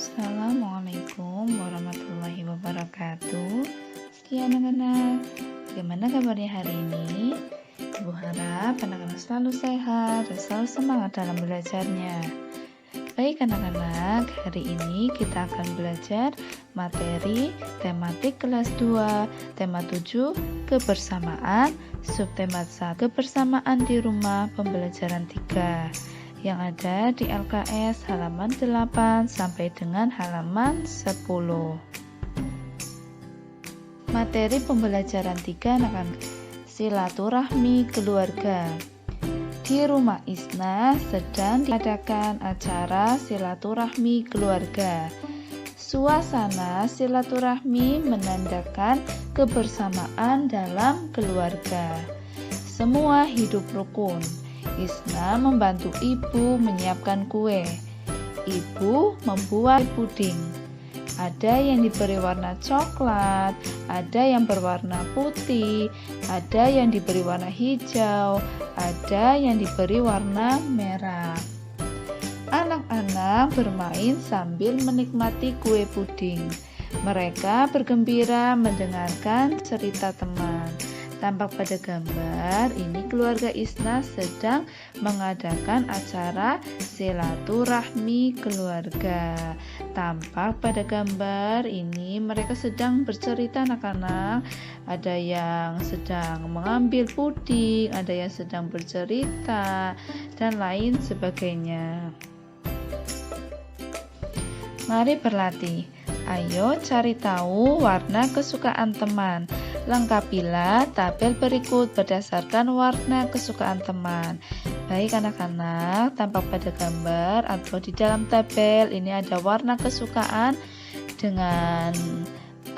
Assalamualaikum warahmatullahi wabarakatuh. Oke anak-anak, bagaimana kabarnya hari ini? Ibu harap anak-anak selalu sehat dan selalu semangat dalam belajarnya. Baik anak-anak, hari ini kita akan belajar materi tematik kelas 2, tema 7, kebersamaan, subtema 1, kebersamaan di rumah pembelajaran 3. Yang ada di LKS halaman 8 sampai dengan halaman 10. Materi pembelajaran 3 akan silaturahmi keluarga. Di rumah Isna sedang diadakan acara silaturahmi keluarga. Suasana silaturahmi menandakan kebersamaan dalam keluarga. Semua hidup rukun. Isna membantu ibu menyiapkan kue. Ibu membuat puding. Ada yang diberi warna coklat, ada yang berwarna putih, ada yang diberi warna hijau, ada yang diberi warna merah. Anak-anak bermain sambil menikmati kue puding. Mereka bergembira mendengarkan cerita teman. Tampak pada gambar, ini keluarga Isna sedang mengadakan acara silaturahmi keluarga. Tampak pada gambar ini mereka sedang bercerita anak-anak. Ada yang sedang mengambil puding, ada yang sedang bercerita, dan lain sebagainya. Mari berlatih. Ayo cari tahu warna kesukaan teman. Lengkapilah tabel berikut berdasarkan warna kesukaan teman. Baik anak-anak, tampak pada gambar atau di dalam tabel ini ada warna kesukaan dengan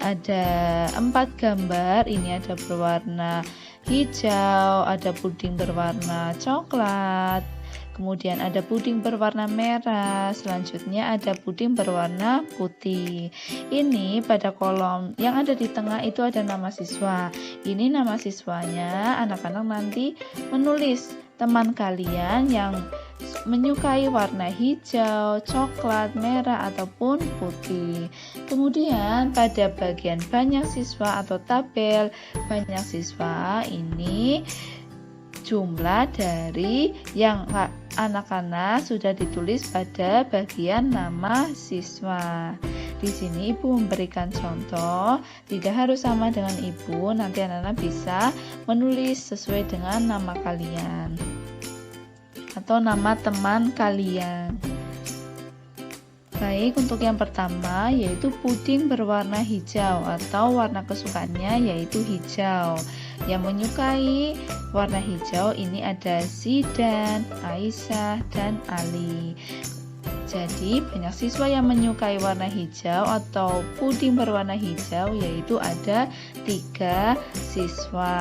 ada 4 gambar. Ini ada berwarna hijau, ada puding berwarna coklat, kemudian ada puding berwarna merah, selanjutnya ada puding berwarna putih. Ini pada kolom yang ada di tengah itu ada nama siswa. Ini nama siswanya, anak-anak nanti menulis teman kalian yang menyukai warna hijau, coklat, merah, ataupun putih. Kemudian pada bagian banyak siswa atau tabel banyak siswa ini jumlah dari yang anak-anak sudah ditulis pada bagian nama siswa. Di sini ibu memberikan contoh, tidak harus sama dengan ibu, nanti anak-anak bisa menulis sesuai dengan nama kalian atau nama teman kalian. Baik, untuk yang pertama yaitu puding berwarna hijau atau warna kesukaannya yaitu hijau. Yang menyukai warna hijau ini ada Zidan, Aisyah, dan Ali. Jadi banyak siswa yang menyukai warna hijau atau puding berwarna hijau yaitu ada 3 siswa.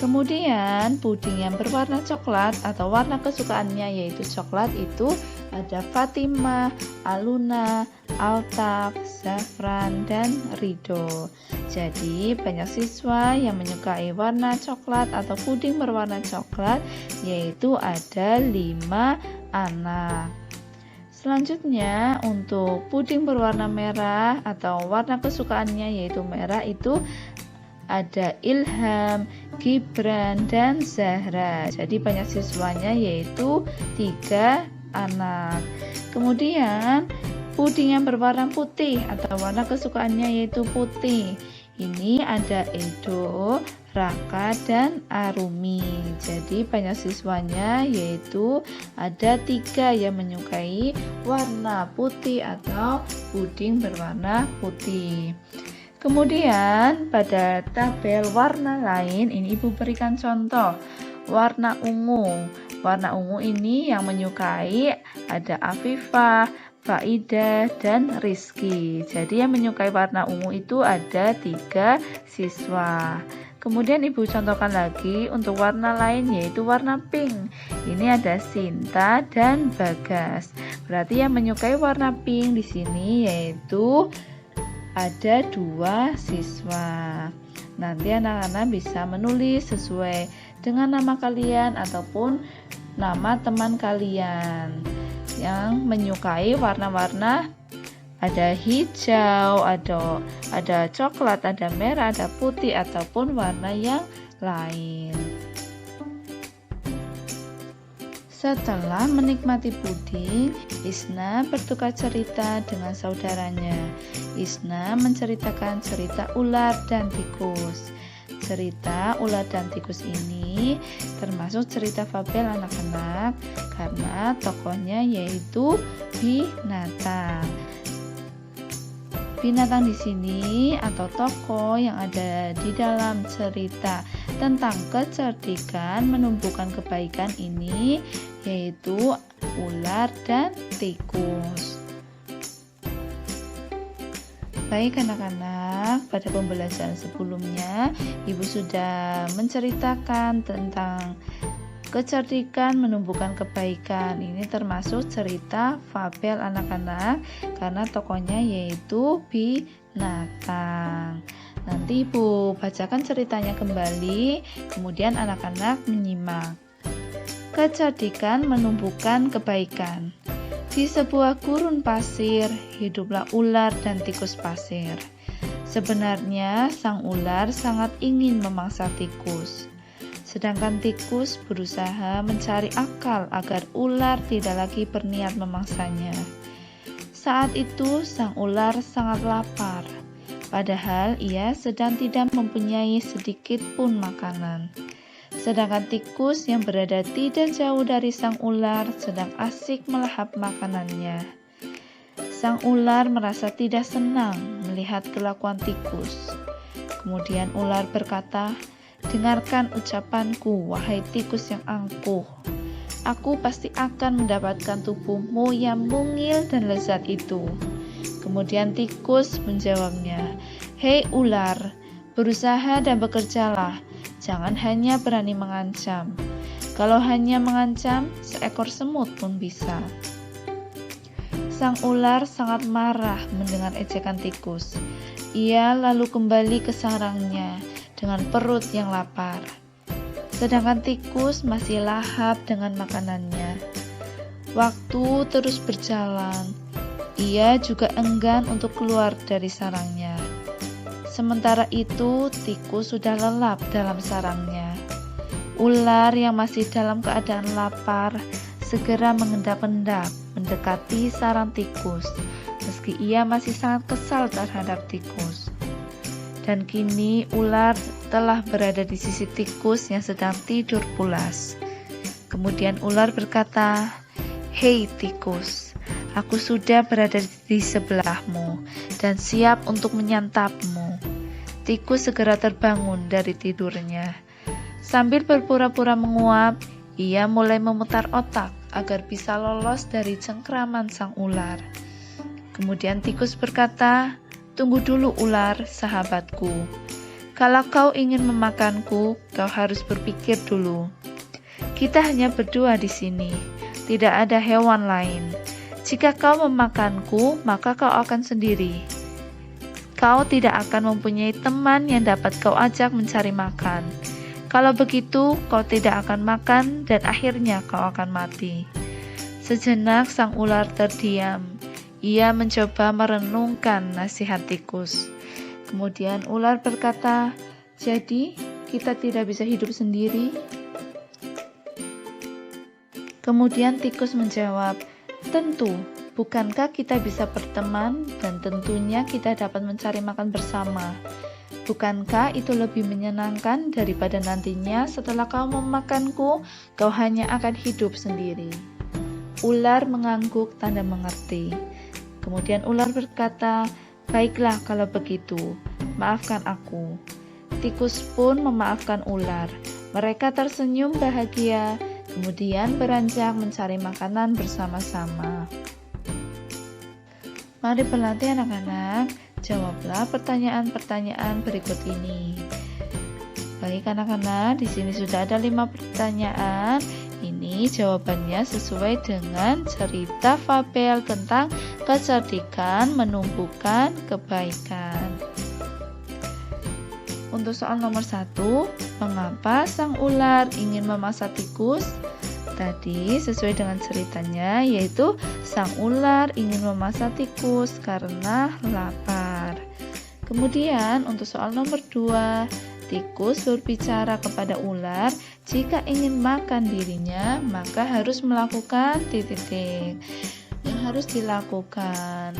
Kemudian puding yang berwarna coklat atau warna kesukaannya yaitu coklat itu ada Fatimah, Aluna, Altaf, Zafran, dan Ridho. Jadi banyak siswa yang menyukai warna coklat atau puding berwarna coklat yaitu ada 5 anak. Selanjutnya untuk puding berwarna merah atau warna kesukaannya yaitu merah itu ada Ilham, Gibran, dan Zahra. Jadi banyak siswanya yaitu 3 anak. Kemudian puding yang berwarna putih atau warna kesukaannya yaitu putih. Ini ada Edo, Raka, dan Arumi. Jadi banyak siswanya yaitu ada 3 yang menyukai warna putih atau puding berwarna putih. Kemudian pada tabel warna lain ini ibu berikan contoh warna ungu. Warna ungu ini yang menyukai ada Afifah, Faidah, dan Rizky. Jadi yang menyukai warna ungu itu ada 3 siswa. Kemudian ibu contohkan lagi untuk warna lain yaitu warna pink. Ini ada Sinta dan Bagas. Berarti yang menyukai warna pink di sini yaitu ada 2 siswa. Nanti anak-anak bisa menulis sesuai dengan nama kalian ataupun nama teman kalian yang menyukai warna-warna Ada hijau, ada coklat, ada merah, ada putih, ataupun warna yang lain. Setelah menikmati puding, Isna bertukar cerita dengan saudaranya. Isna menceritakan cerita ular dan tikus. Cerita ular dan tikus ini termasuk cerita fabel anak-anak karena tokohnya yaitu binatang. Binatang di sini atau tokoh yang ada di dalam cerita tentang kecerdikan menumbuhkan kebaikan ini yaitu ular dan tikus. Baik anak-anak, pada pembelajaran sebelumnya Ibu sudah menceritakan tentang kecerdikan menumbuhkan kebaikan. Ini termasuk cerita fabel anak-anak karena tokohnya yaitu binatang. Nanti Ibu bacakan ceritanya kembali, kemudian anak-anak menyimak. Kecerdikan menumbuhkan kebaikan. Di sebuah gurun pasir, hiduplah ular dan tikus pasir. Sebenarnya sang ular sangat ingin memangsa tikus. Sedangkan tikus berusaha mencari akal agar ular tidak lagi berniat memangsanya. Saat itu sang ular sangat lapar, padahal ia sedang tidak mempunyai sedikit pun makanan. Sedangkan tikus yang berada tidak jauh dari sang ular sedang asik melahap makanannya. Sang ular merasa tidak senang melihat kelakuan tikus. Kemudian ular berkata, "Dengarkan ucapanku, wahai tikus yang angkuh. Aku pasti akan mendapatkan tubuhmu yang mungil dan lezat itu." Kemudian tikus menjawabnya, "Hei ular, berusaha dan bekerjalah. Jangan hanya berani mengancam. Kalau hanya mengancam, seekor semut pun bisa." Sang ular sangat marah mendengar ejekan tikus. Ia lalu kembali ke sarangnya dengan perut yang lapar. Sedangkan tikus masih lahap dengan makanannya. Waktu terus berjalan. Ia juga enggan untuk keluar dari sarangnya. Sementara itu, tikus sudah lelap dalam sarangnya. Ular yang masih dalam keadaan lapar segera mengendap-endap mendekati sarang tikus, meski ia masih sangat kesal terhadap tikus. Dan kini ular telah berada di sisi tikus yang sedang tidur pulas. Kemudian ular berkata, "Hei tikus, aku sudah berada di sebelahmu dan siap untuk menyantapmu." Tikus segera terbangun dari tidurnya. Sambil berpura-pura menguap, ia mulai memutar otak agar bisa lolos dari cengkraman sang ular. Kemudian tikus berkata, "Tunggu dulu ular, sahabatku. Kalau kau ingin memakanku, kau harus berpikir dulu. Kita hanya berdua di sini, tidak ada hewan lain. Jika kau memakanku, maka kau akan sendiri. Kau tidak akan mempunyai teman yang dapat kau ajak mencari makan. Kalau begitu, kau tidak akan makan dan akhirnya kau akan mati." Sejenak sang ular terdiam. Ia mencoba merenungkan nasihat tikus. Kemudian ular berkata, "Jadi, kita tidak bisa hidup sendiri?" Kemudian tikus menjawab, "Tentu. Bukankah kita bisa berteman dan tentunya kita dapat mencari makan bersama? Bukankah itu lebih menyenangkan daripada nantinya setelah kau memakanku, kau hanya akan hidup sendiri?" Ular mengangguk tanda mengerti. Kemudian ular berkata, "Baiklah kalau begitu, maafkan aku." Tikus pun memaafkan ular. Mereka tersenyum bahagia, kemudian beranjak mencari makanan bersama-sama. Mari berlatih anak-anak, jawablah pertanyaan-pertanyaan berikut ini. Baik anak-anak, di sini sudah ada 5 pertanyaan. Ini jawabannya sesuai dengan cerita fabel tentang kecerdikan menumbuhkan kebaikan. Untuk soal nomor 1, mengapa sang ular ingin memangsa tikus? Tadi sesuai dengan ceritanya, yaitu sang ular ingin memasak tikus karena lapar. Kemudian untuk soal nomor 2, tikus berbicara kepada ular, jika ingin makan dirinya, maka harus melakukan titik-titik. Yang harus dilakukan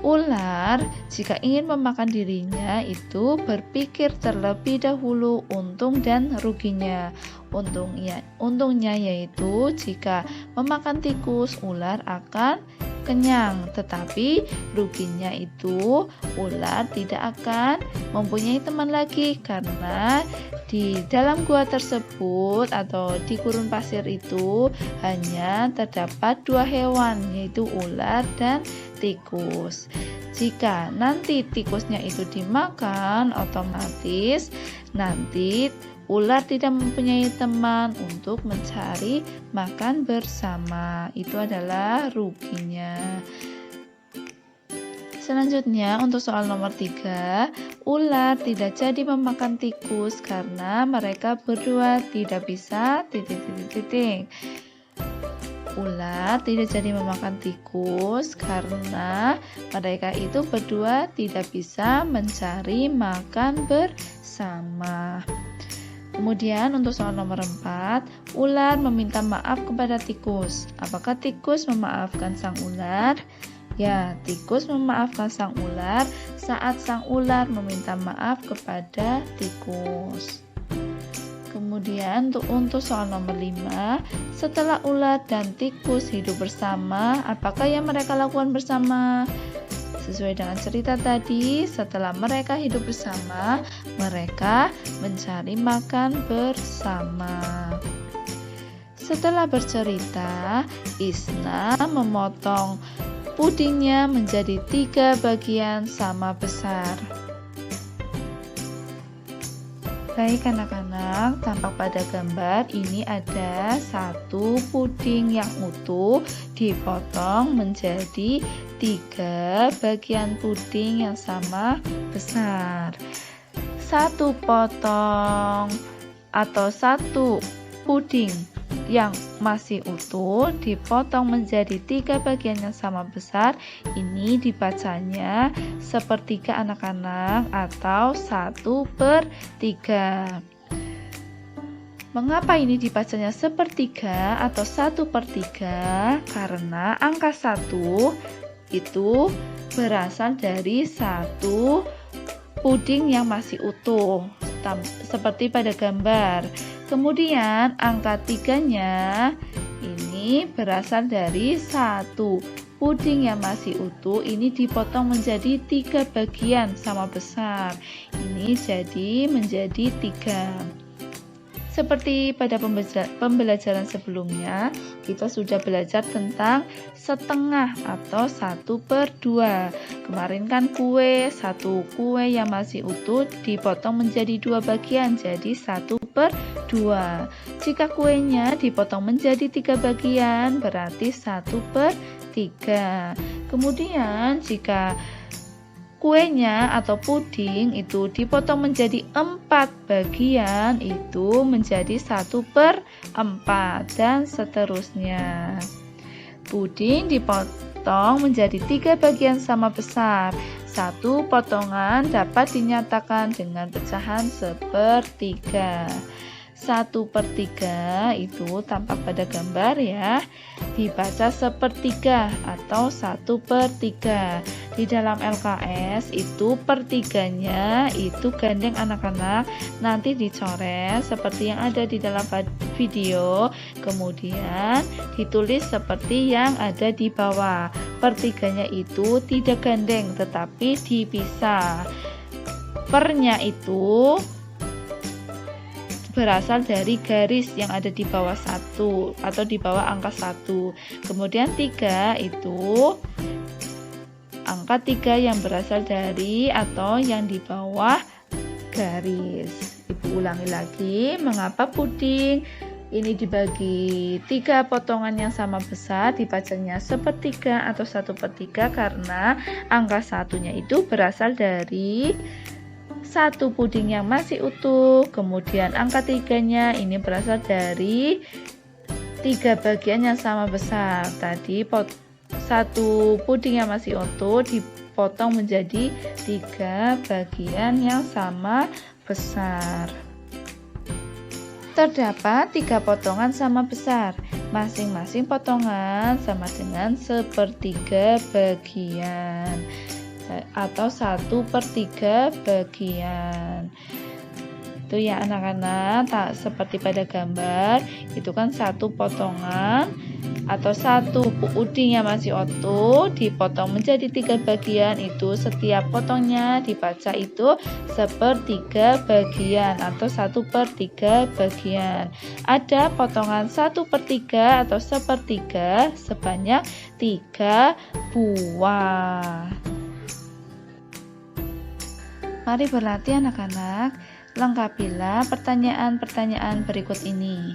ular jika ingin memakan dirinya itu berpikir terlebih dahulu untung dan ruginya. Untungnya yaitu jika memakan tikus, ular akan kenyang, tetapi ruginya itu ular tidak akan mempunyai teman lagi karena di dalam gua tersebut atau di gurun pasir itu hanya terdapat 2 hewan, yaitu ular dan tikus. Jika nanti tikusnya itu dimakan, otomatis nanti ular tidak mempunyai teman untuk mencari makan bersama. Itu adalah ruginya. Selanjutnya untuk soal nomor 3, ular tidak jadi memakan tikus karena mereka berdua tidak bisa titik. Ular tidak jadi memakan tikus karena mereka itu berdua tidak bisa mencari makan bersama. Kemudian untuk soal nomor 4, ular meminta maaf kepada tikus. Apakah tikus memaafkan sang ular? Ya, tikus memaafkan sang ular saat sang ular meminta maaf kepada tikus. Kemudian untuk soal nomor 5, setelah ular dan tikus hidup bersama, apakah yang mereka lakukan bersama? Sesuai dengan cerita tadi, setelah mereka hidup bersama, mereka mencari makan bersama. Setelah bercerita, Isna memotong pudingnya menjadi 3 bagian sama besar. Baik anak-anak, tampak pada gambar ini ada 1 puding yang utuh dipotong menjadi 3 bagian puding yang sama besar. 1 potong atau 1 puding yang masih utuh dipotong menjadi 3 bagian yang sama besar. Ini dibacanya sepertiga anak-anak atau 1/3. Mengapa ini dibacanya sepertiga atau 1/3? Karena angka 1 itu berasal dari 1 puding yang masih utuh seperti pada gambar. Kemudian angka 3-nya ini berasal dari 1 puding yang masih utuh, ini dipotong menjadi 3 bagian sama besar. Ini jadi menjadi 3. Seperti pada pembelajaran sebelumnya, kita sudah belajar tentang setengah atau 1/2. Kemarin kan satu kue yang masih utuh dipotong menjadi 2 bagian, jadi 1/2. Jika kuenya dipotong menjadi 3 bagian, berarti 1/3. Kemudian jika kuenya atau puding itu dipotong menjadi 4 bagian, itu menjadi 1/4 dan seterusnya. Puding dipotong menjadi 3 bagian sama besar. 1 potongan dapat dinyatakan dengan pecahan 1/3. 1/3 itu tampak pada gambar ya, dibaca 1/3 atau 1/3. Di dalam LKS itu pertiganya itu gandeng anak-anak, nanti dicoret seperti yang ada di dalam video, kemudian ditulis seperti yang ada di bawah. Pertiganya itu tidak gandeng tetapi dipisah. Pernya itu berasal dari garis yang ada di bawah 1 atau di bawah angka 1. Kemudian 3 itu angka 3 yang berasal dari atau yang di bawah garis. Ibu ulangi lagi, mengapa puding ini dibagi 3 potongan yang sama besar, dibacanya 1/3 atau 1/3 karena angka 1-nya itu berasal dari 1 puding yang masih utuh, kemudian angka 3-nya ini berasal dari 3 bagian yang sama besar. Tadi satu puding yang masih utuh dipotong menjadi 3 bagian yang sama besar. Terdapat 3 potongan sama besar. Masing-masing potongan sama dengan 1/3 bagian atau 1/3 bagian. Itu ya anak-anak, tak seperti pada gambar, itu kan satu potongan atau satu puding yang masih utuh dipotong menjadi 3 bagian, itu setiap potongnya dibaca itu 1/3 bagian atau 1/3 bagian. Ada potongan 1/3 atau 1/3 sebanyak 3 buah. Mari berlatih anak-anak. Lengkapilah pertanyaan-pertanyaan berikut ini.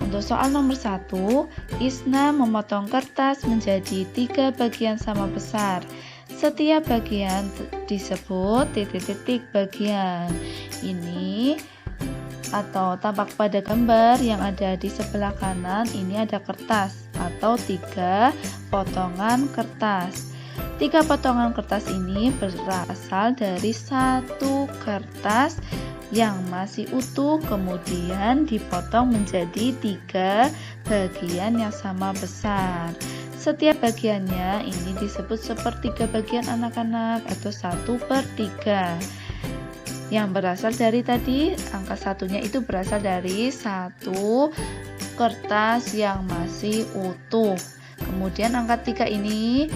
Untuk soal nomor 1, Isna memotong kertas menjadi 3 bagian sama besar. Setiap bagian disebut titik-titik bagian. Ini atau tampak pada gambar yang ada di sebelah kanan, ini ada kertas atau 3 potongan kertas. 3 potongan kertas ini berasal dari satu kertas yang masih utuh, kemudian dipotong menjadi 3 bagian yang sama besar. Setiap bagiannya ini disebut 1/3 bagian anak-anak atau 1/3. Yang berasal dari tadi, angka satunya itu berasal dari satu kertas yang masih utuh. Kemudian angka 3 ini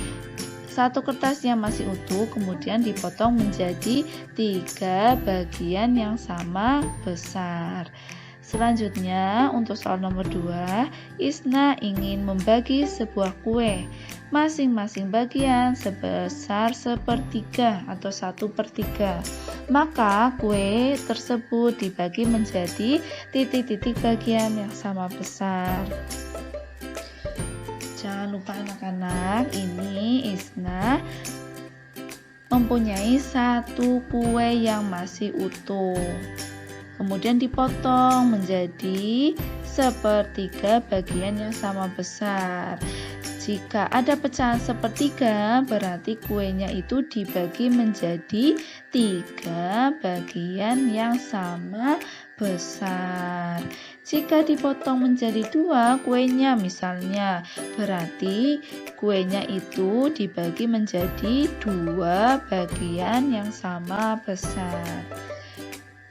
satu kertas yang masih utuh kemudian dipotong menjadi 3 bagian yang sama besar. Selanjutnya untuk soal nomor 2, Isna ingin membagi sebuah kue. Masing-masing bagian sebesar 1/3 atau 1/3. Maka kue tersebut dibagi menjadi titik-titik bagian yang sama besar. Jangan lupa anak-anak, ini Isna mempunyai satu kue yang masih utuh. Kemudian dipotong menjadi 1/3 bagian yang sama besar. Jika ada pecahan 1/3, berarti kuenya itu dibagi menjadi 3 bagian yang sama besar. Jika dipotong menjadi 2 kuenya misalnya, berarti kuenya itu dibagi menjadi 2 bagian yang sama besar.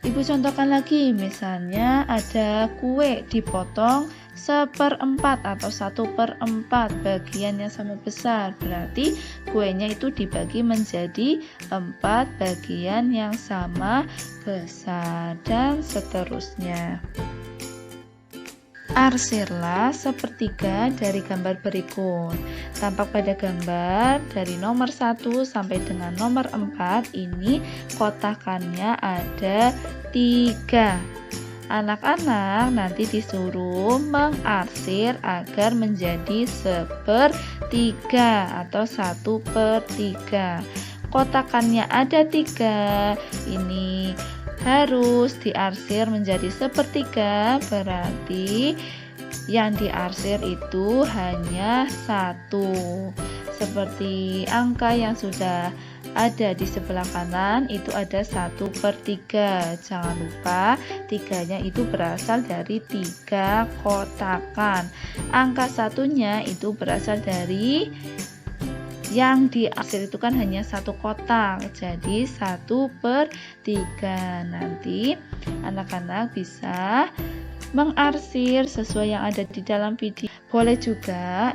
Ibu contohkan lagi, misalnya ada kue dipotong 1/4 atau 1/4 bagian yang sama besar, berarti kuenya itu dibagi menjadi 4 bagian yang sama besar dan seterusnya. Arsirlah 1/3 dari gambar berikut. Tampak pada gambar dari nomor 1 sampai dengan nomor 4 ini kotakannya ada 3. Anak-anak nanti disuruh mengarsir agar menjadi 1/3 atau 1/3. Kotakannya ada 3. Ini harus diarsir menjadi 1/3, berarti yang diarsir itu hanya 1. Seperti angka yang sudah ada di sebelah kanan itu ada 1/3. Jangan lupa 3-nya itu berasal dari 3 kotakan. Angka satunya itu berasal dari yang diarsir itu kan hanya 1 kotak, jadi 1/3. Nanti anak-anak bisa mengarsir sesuai yang ada di dalam video. Boleh juga,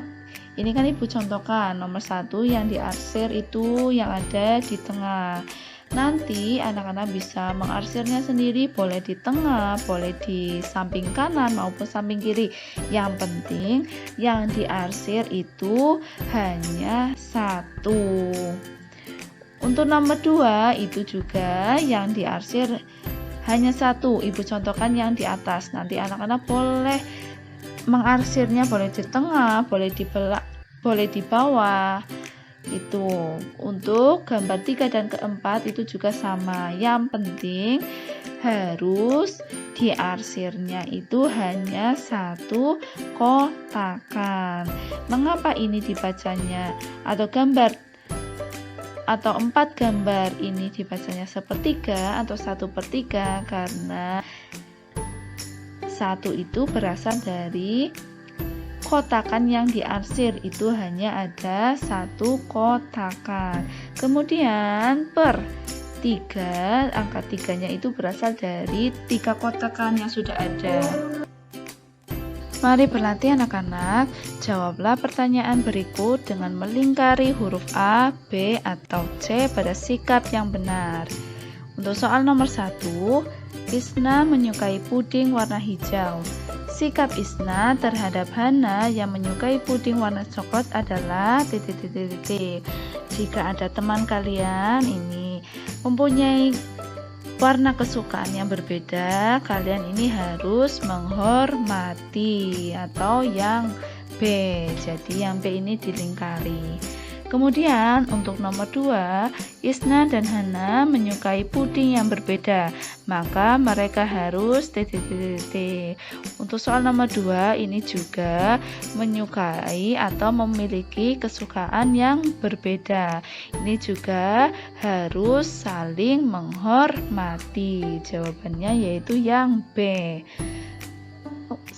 ini kan ibu contohkan nomor 1 yang diarsir itu yang ada di tengah. Nanti anak-anak bisa mengarsirnya sendiri, boleh di tengah, boleh di samping kanan maupun samping kiri. Yang penting yang diarsir itu hanya 1. Untuk nomor 2 itu juga yang diarsir hanya 1. Ibu contohkan yang di atas. Nanti anak-anak boleh mengarsirnya, boleh di tengah, boleh di bawah. Itu untuk gambar 3 dan keempat itu juga sama. Yang penting harus diarsirnya itu hanya satu kotakan. Mengapa ini dibacanya atau gambar atau 4 gambar ini dibacanya sepertiga atau 1/3? Karena 1 itu berasal dari kotakan yang diarsir, itu hanya ada 1 kotakan. Kemudian per 3, angka 3-nya itu berasal dari 3 kotakan yang sudah ada. Mari berlatih anak-anak, jawablah pertanyaan berikut dengan melingkari huruf A, B, atau C pada sikap yang benar. Untuk soal nomor 1, Isna menyukai puding warna hijau. Sikap Isna terhadap Hana yang menyukai puding warna coklat adalah titik. Jika ada teman kalian ini mempunyai warna kesukaan yang berbeda, kalian ini harus menghormati, atau yang B. Jadi yang B ini dilingkari. Kemudian untuk nomor 2, Isna dan Hana menyukai puding yang berbeda, maka mereka harus titik. Untuk soal nomor 2 ini juga menyukai atau memiliki kesukaan yang berbeda. Ini juga harus saling menghormati. Jawabannya yaitu yang B.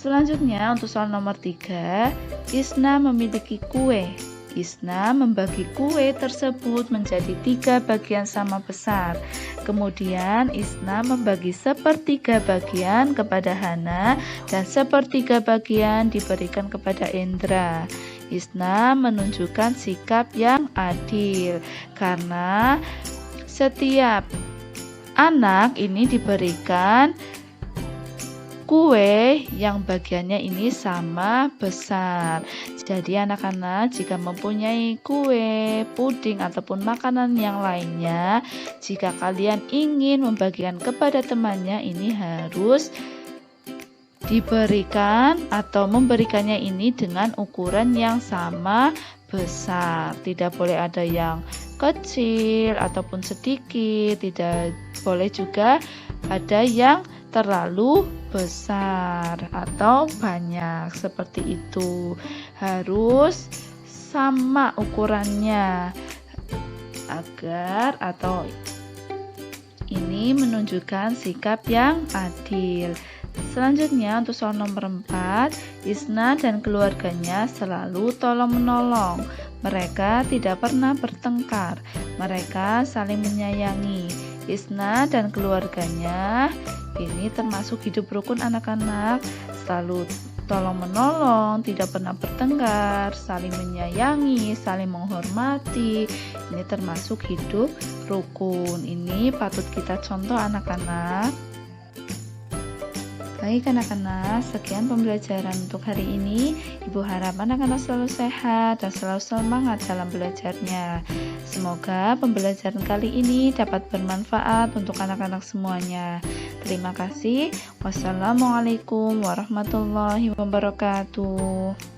Selanjutnya untuk soal nomor 3, Isna memiliki kue. Isna membagi kue tersebut menjadi 3 bagian sama besar. Kemudian Isna membagi 1/3 bagian kepada Hana dan 1/3 bagian diberikan kepada Indra. Isna menunjukkan sikap yang adil karena setiap anak ini diberikan kue yang bagiannya ini sama besar. Jadi anak-anak jika mempunyai kue, puding ataupun makanan yang lainnya, jika kalian ingin membagikan kepada temannya, ini harus diberikan atau memberikannya ini dengan ukuran yang sama besar. Tidak boleh ada yang kecil ataupun sedikit, tidak boleh juga ada yang terlalu besar atau banyak, seperti itu. Harus sama ukurannya agar atau ini menunjukkan sikap yang adil. Selanjutnya untuk soal nomor 4, Isna dan keluarganya selalu tolong-menolong. Mereka tidak pernah bertengkar. Mereka saling menyayangi. Isna dan keluarganya ini termasuk hidup rukun anak-anak, selalu tolong-menolong, tidak pernah bertengkar, saling menyayangi, saling menghormati. Ini termasuk hidup rukun. Ini patut kita contoh anak-anak. Baik anak-anak, sekian pembelajaran untuk hari ini. Ibu harap anak-anak selalu sehat dan selalu semangat dalam belajarnya. Semoga pembelajaran kali ini dapat bermanfaat untuk anak-anak semuanya. Terima kasih. Wassalamualaikum warahmatullahi wabarakatuh.